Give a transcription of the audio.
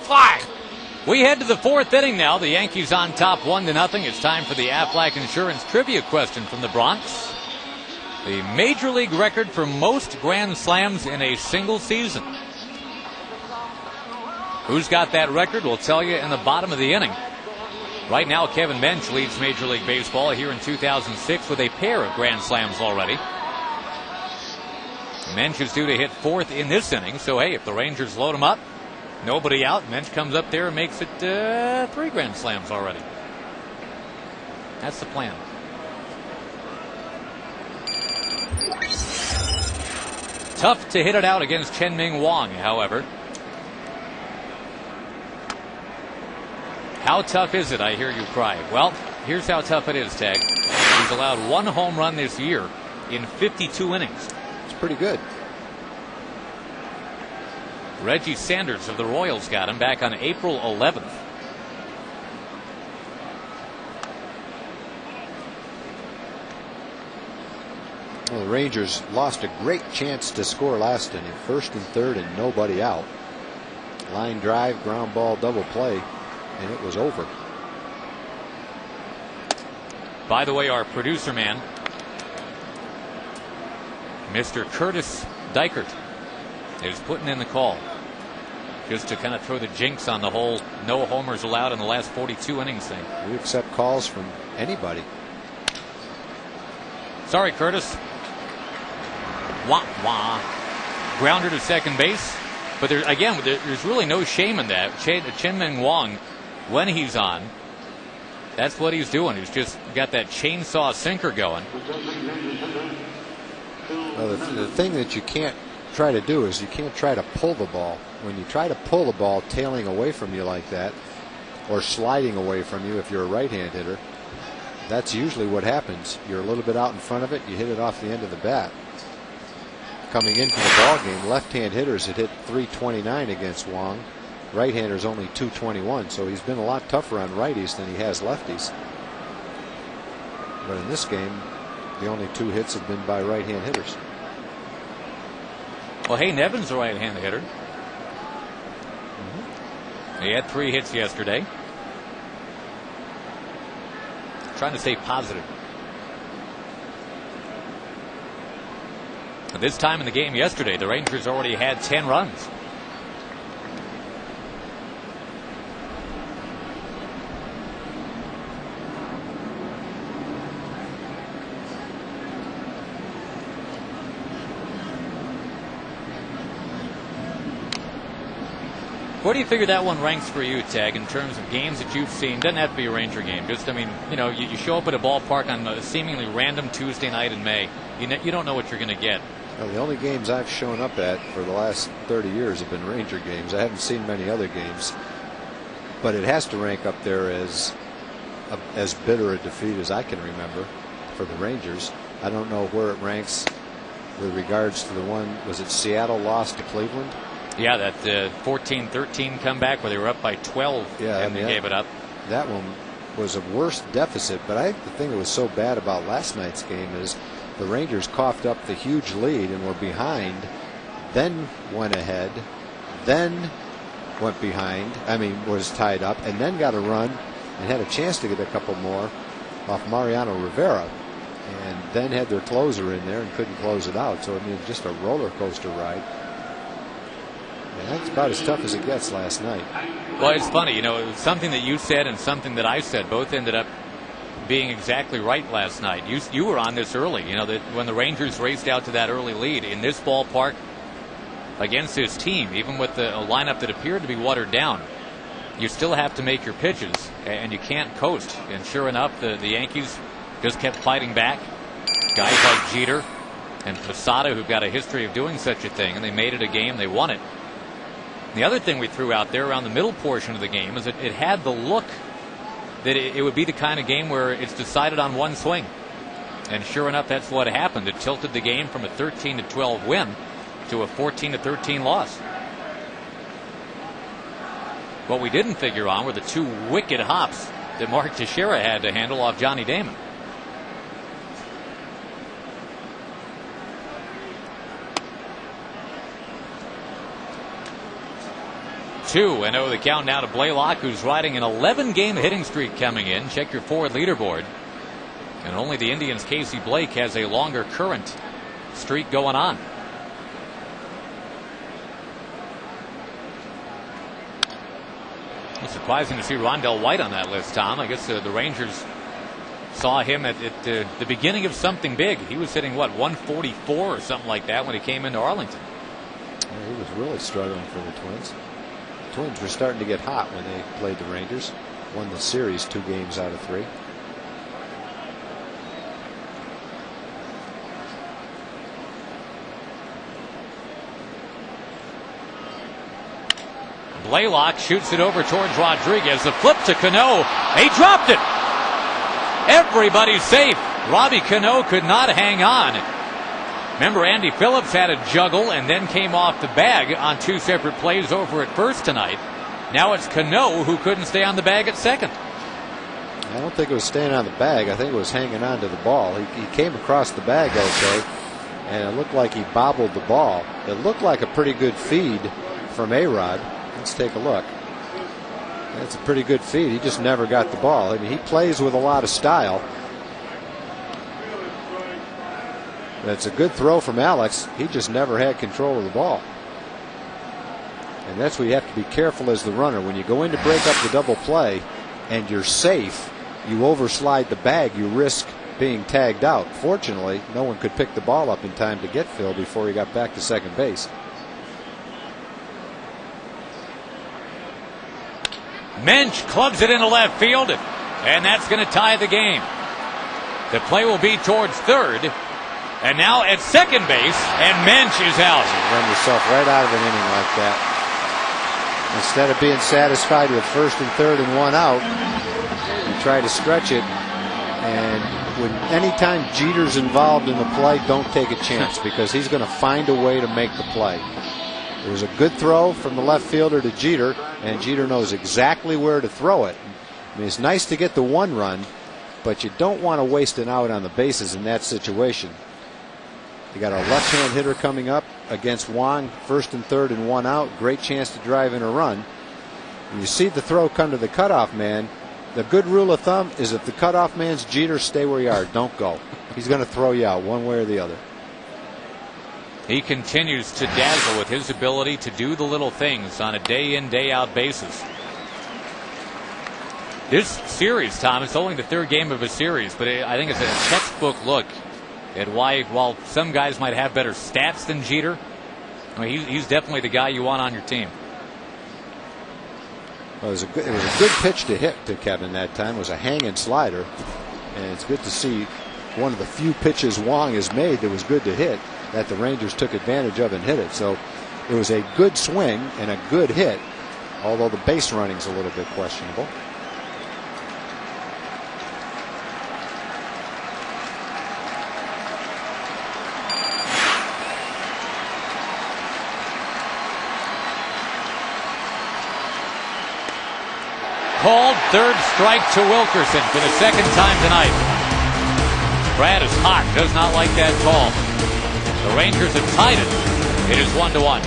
fly. We head to the fourth inning now. The Yankees on top 1-0. It's time for the Aflac Insurance trivia question from the Bronx. The Major League record for most grand slams in a single season. Who's got that record? We'll tell you in the bottom of the inning. Right now, Kevin Mench leads Major League Baseball here in 2006 with a pair of grand slams already. Mench is due to hit fourth in this inning, so hey, if the Rangers load him up, nobody out, Mench comes up there and makes it 3 grand slams already. That's the plan. Tough to hit it out against Chien-Ming Wang, however. How tough is it, I hear you cry? Well, here's how tough it is, Tag. He's allowed 1 home run this year in 52 innings. It's pretty good. Reggie Sanders of the Royals got him back on April 11th. Well, the Rangers lost a great chance to score last inning. 1st and 3rd and nobody out. Line drive, ground ball, double play, and it was over. By the way, our producer man, Mr. Curtis Dykert, is putting in the call just to kind of throw the jinx on the whole no homers allowed in the last 42 innings thing. We accept calls from anybody. Sorry, Curtis. Wah, wah. Grounder to second base. But there's really no shame in that. Chien-Ming Wang, when he's on, that's what he's doing. He's just got that chainsaw sinker going. Well, the thing that you can't try to do is you can't try to pull the ball. When you try to pull the ball tailing away from you like that, or sliding away from you if you're a right-hand hitter, that's usually what happens. You're a little bit out in front of it, you hit it off the end of the bat. Coming into the ball game, left-hand hitters had hit 329 against Wang. Right-handers only 221, so he's been a lot tougher on righties than he has lefties. But in this game, the only 2 hits have been by right-hand hitters. Well, hey, Nevin's a right-handed hitter. He had 3 hits yesterday. Trying to stay positive. At this time in the game yesterday, the Rangers already had 10 runs. Where do you figure that one ranks for you, Tag, in terms of games that you've seen? Doesn't have to be a Ranger game. Just, I mean, you show up at a ballpark on a seemingly random Tuesday night in May. You don't know what you're going to get. Well, the only games I've shown up at for the last 30 years have been Ranger games. I haven't seen many other games. But it has to rank up there as bitter a defeat as I can remember for the Rangers. I don't know where it ranks with regards to the one, was it Seattle lost to Cleveland? Yeah, that 14-13 comeback where they were up by 12 and they gave it up. That one was a worse deficit, but I think the thing that was so bad about last night's game is the Rangers coughed up the huge lead and were behind, then went ahead, then went behind, was tied up, and then got a run and had a chance to get a couple more off Mariano Rivera, and then had their closer in there and couldn't close it out. So, just a roller coaster ride. And that's about as tough as it gets last night. Well, it's funny, something that you said and something that I said both ended up being exactly right last night. You were on this early, that when the Rangers raced out to that early lead in this ballpark against this team, even with a lineup that appeared to be watered down, you still have to make your pitches and you can't coast. And sure enough, the Yankees just kept fighting back. Guys like Jeter and Posada, who've got a history of doing such a thing, and they made it a game, they won it. The other thing we threw out there around the middle portion of the game is that it had the look that it would be the kind of game where it's decided on one swing. And sure enough, that's what happened. It tilted the game from a 13-12 win to a 14-13 loss. What we didn't figure on were the 2 wicked hops that Mark Teixeira had to handle off Johnny Damon. 2. And the count now to Blaylock, who's riding an 11-game hitting streak coming in. Check your forward leaderboard. And only the Indians' Casey Blake has a longer current streak going on. It's surprising to see Rondell White on that list, Tom. I guess the Rangers saw him at the beginning of something big. He was hitting, what, 144 or something like that when he came into Arlington. Yeah, he was really struggling for the Twins. The Twins were starting to get hot when they played the Rangers. Won the series 2 games out of 3. Blaylock shoots it over towards Rodriguez. The flip to Cano. He dropped it. Everybody's safe. Robbie Cano could not hang on. Remember, Andy Phillips had a juggle and then came off the bag on 2 separate plays over at first tonight. Now it's Cano who couldn't stay on the bag at second. I don't think it was staying on the bag. I think it was hanging on to the ball. He came across the bag okay, and it looked like he bobbled the ball. It looked like a pretty good feed from A-Rod. Let's take a look. That's a pretty good feed. He just never got the ball. I mean, he plays with a lot of style. That's a good throw from Alex. He just never had control of the ball. And that's where you have to be careful as the runner. When you go in to break up the double play and you're safe, you overslide the bag, you risk being tagged out. Fortunately, no one could pick the ball up in time to get Phil before he got back to second base. Mensch clubs it into left field, and that's going to tie the game. The play will be towards third, and now at second base, and Mensch is out. You run yourself right out of an inning like that. Instead of being satisfied with first and third and 1 out, you try to stretch it. And when anytime Jeter's involved in the play, don't take a chance because he's going to find a way to make the play. It was a good throw from the left fielder to Jeter, and Jeter knows exactly where to throw it. I mean, it's nice to get the 1 run, but you don't want to waste an out on the bases in that situation. You got a left-hand hitter coming up against Wang, first and third and 1 out. Great chance to drive in a run. When you see the throw come to the cutoff man, the good rule of thumb is if the cutoff man's Jeter, stay where you are. Don't go. He's going to throw you out one way or the other. He continues to dazzle with his ability to do the little things on a day-in, day-out basis. This series, Tom, it's only the 3rd game of a series, but I think it's a textbook look at why, while some guys might have better stats than Jeter, I mean, he's definitely the guy you want on your team. Well, it was a good pitch to hit to Kevin that time. It was a hanging slider, and it's good to see one of the few pitches Wang has made that was good to hit that the Rangers took advantage of and hit it. So it was a good swing and a good hit, although the base running's a little bit questionable. Called, 3rd strike to Wilkerson for the 2nd time tonight. Brad is hot, does not like that call. The Rangers have tied it. It is 1-1.